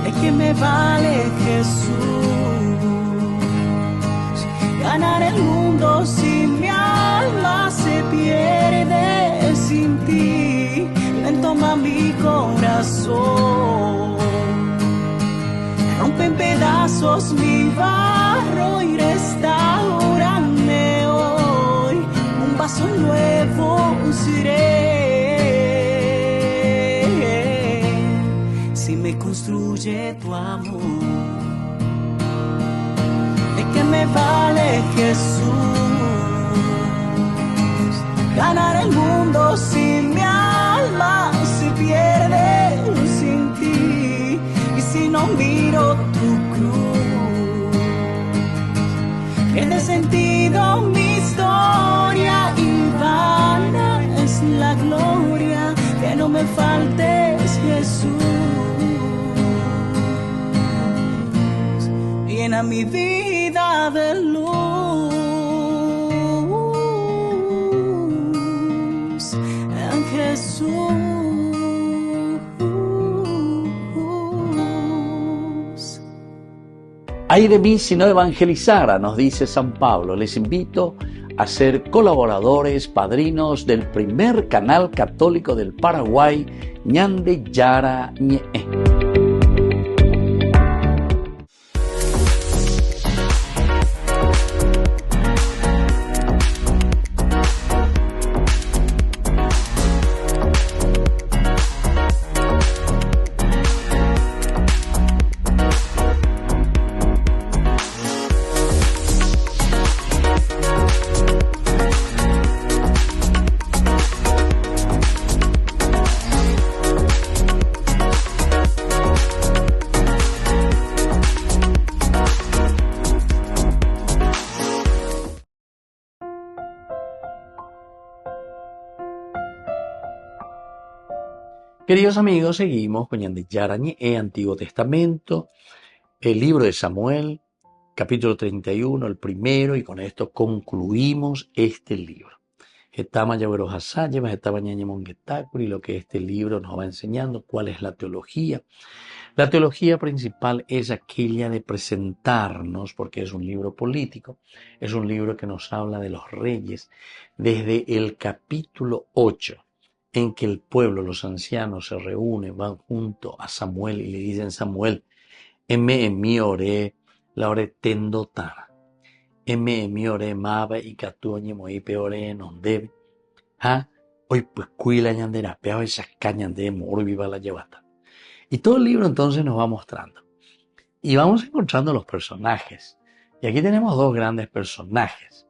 ¿De qué me vale, Jesús, ganar el mundo si mi alma se pierde sin ti? Ven, toma mi corazón, rompe en pedazos mi barro y restáurame hoy, un vaso nuevo seré. Si me construye tu amor, ¿de qué me vale, Jesús, ganar el mundo si mi alma se pierde sin ti? Y si no miro tu cruz, pierde sentido mi historia y vana es la gloria. Que no me faltes, Jesús, llena mi vida de luz, en Jesús. Ay de mí si no evangelizara, nos dice San Pablo. Les invito a ser colaboradores, padrinos del primer canal católico del Paraguay, Ñande Yara Ñe'e. Queridos amigos, seguimos con Ñande Yara Ñe'e, Antiguo Testamento, el libro de Samuel, capítulo 31, el primero, y con esto concluimos este libro. Estaba Yagüero Hasayeva, estaba Ñañe Monguetácuri, lo que este libro nos va enseñando, cuál es la teología. La teología principal es aquella de presentarnos, porque es un libro político, es un libro que nos habla de los reyes, desde el capítulo 8. En que el pueblo, los ancianos se reúnen, van junto a Samuel y le dicen: Samuel, eme en mi oré, la oré tendotara, eme en mi oré maba y catuñe moipe oré non debe, hoy pues cuila ñandera, peaba esas cañas de moro y viva la llevata. Y todo el libro entonces nos va mostrando. Y vamos encontrando los personajes. Y aquí tenemos dos grandes personajes.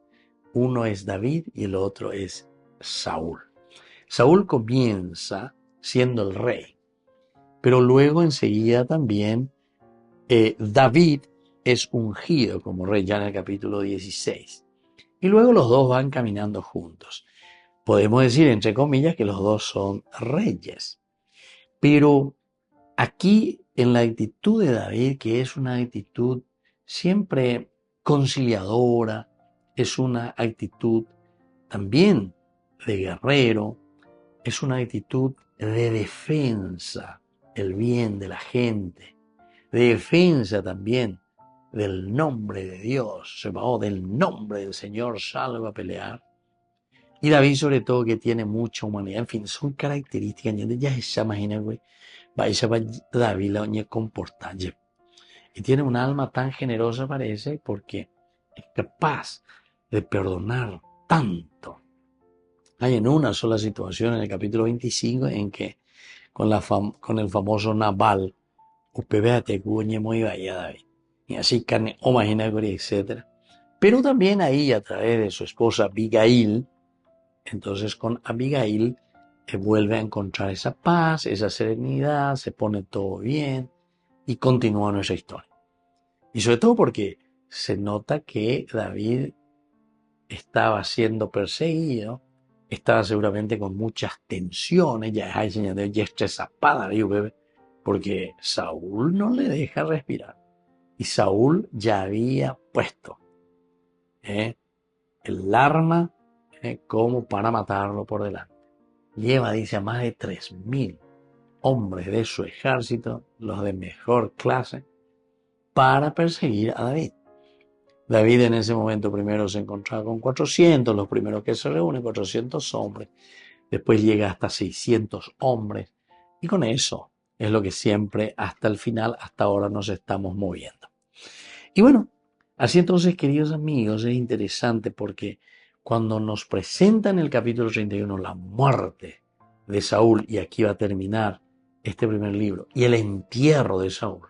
Uno es David y el otro es Saúl. Saúl comienza siendo el rey, pero luego enseguida también David es ungido como rey ya en el capítulo 16. Y luego los dos van caminando juntos. Podemos decir, entre comillas, que los dos son reyes. Pero aquí en la actitud de David, que es una actitud siempre conciliadora, es una actitud también de guerrero, es una actitud de defensa del bien de la gente, de defensa también del nombre de Dios, Sebaot, del nombre del Señor, salgo a pelear. Y David, sobre todo, que tiene mucha humanidad. En fin, son características. Ya se imagina, güey. David la oñe comportar. Y tiene un alma tan generosa, parece, porque es capaz de perdonar tanto. Hay en una sola situación, en el capítulo 25, en que con el famoso Nabal, upebate cuñe muy vaya David. Y así carne, imagina, etc. Pero también ahí, a través de su esposa Abigail, entonces con Abigail vuelve a encontrar esa paz, esa serenidad, se pone todo bien y continúa nuestra historia. Y sobre todo porque se nota que David estaba siendo perseguido, estaba seguramente con muchas tensiones, ya es estresapada, porque Saúl no le deja respirar. Y Saúl ya había puesto el arma como para matarlo por delante. Lleva, dice, a más de 3.000 hombres de su ejército, los de mejor clase, para perseguir a David. David en ese momento primero se encontraba con 400, los primeros que se reúnen, 400 hombres. Después llega hasta 600 hombres. Y con eso es lo que siempre, hasta el final, hasta ahora nos estamos moviendo. Y bueno, así entonces, queridos amigos, es interesante porque cuando nos presenta en el capítulo 31 la muerte de Saúl, y aquí va a terminar este primer libro, y el entierro de Saúl,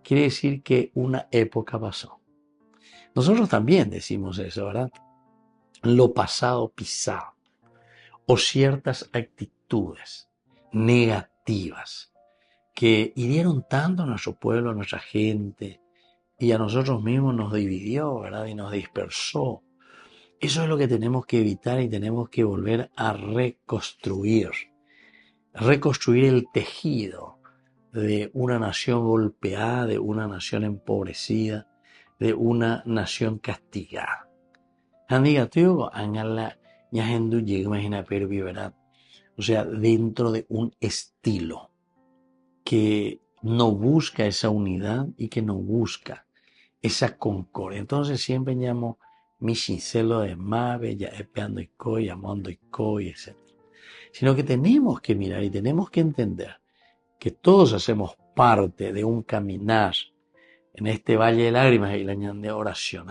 quiere decir que una época pasó. Nosotros también decimos eso, ¿verdad? Lo pasado pisado, o ciertas actitudes negativas que hirieron tanto a nuestro pueblo, a nuestra gente, y a nosotros mismos nos dividió, ¿verdad? Y nos dispersó. Eso es lo que tenemos que evitar y tenemos que volver a reconstruir el tejido de una nación golpeada, de una nación empobrecida, de una nación castigada. O sea, dentro de un estilo que no busca esa unidad y que no busca esa concordia. Entonces siempre llamo mi sincero de Mabe, ya epeando y coi, amando y coi, etc. Sino que tenemos que mirar y tenemos que entender que todos hacemos parte de un caminar en este valle de lágrimas y la de oración.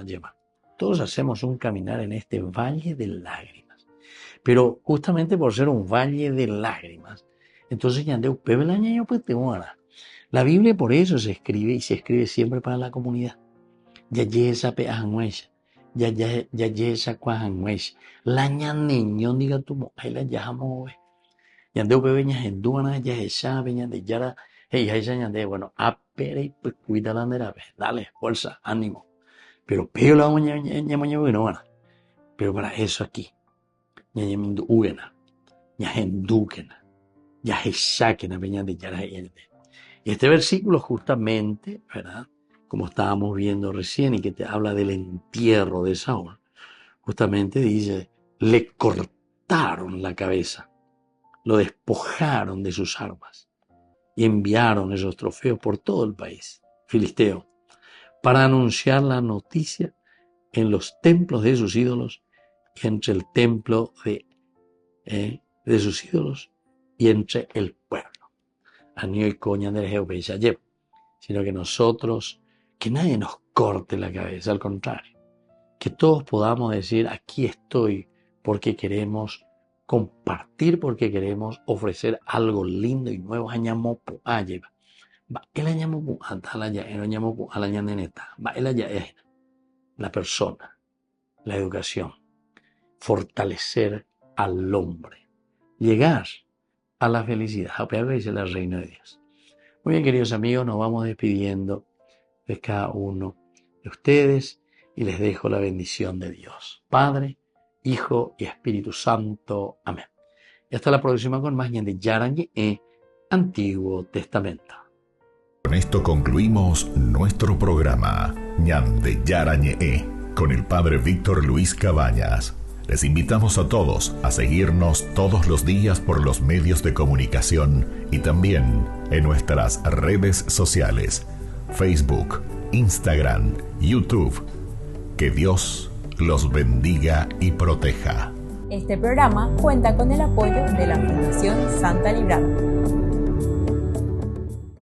Todos hacemos un caminar en este valle de lágrimas. Pero justamente por ser un valle de lágrimas, entonces la Biblia por eso se escribe y se escribe siempre para la comunidad. La niño diga tu ahí la llamo. Yandeu peñas en duana ya esa peña de yara. Hey, bueno, apere y pues cuida la nera, dale, fuerza, ánimo. Pero peo la no. Pero para eso aquí, ñañamindu ugena, ñajenduquena, yajesakena peña de yara. Y este versículo justamente, ¿verdad? Como estábamos viendo recién y que te habla del entierro de Saúl, justamente dice, le cortaron la cabeza, lo despojaron de sus armas y enviaron esos trofeos por todo el país filisteo para anunciar la noticia en los templos de sus ídolos y entre el templo de sus ídolos y entre el pueblo. Anio y coña de Jehová, sino que nosotros, que nadie nos corte la cabeza, al contrario, que todos podamos decir, aquí estoy porque queremos compartir, porque queremos ofrecer algo lindo y nuevo. La persona, la educación, fortalecer al hombre, llegar a la felicidad, dice la reina de Dios. Muy bien, queridos amigos, nos vamos despidiendo de cada uno de ustedes y les dejo la bendición de Dios, Padre, Hijo y Espíritu Santo. Amén. Y hasta la próxima con más de Yarañe Antiguo Testamento. Con esto concluimos nuestro programa Ñande Yarañe con el Padre Víctor Luis Cabañas. Les invitamos a todos a seguirnos todos los días por los medios de comunicación y también en nuestras redes sociales, Facebook, Instagram, YouTube. Que Dios los bendiga y proteja. Este programa cuenta con el apoyo de la Fundación Santa Librada.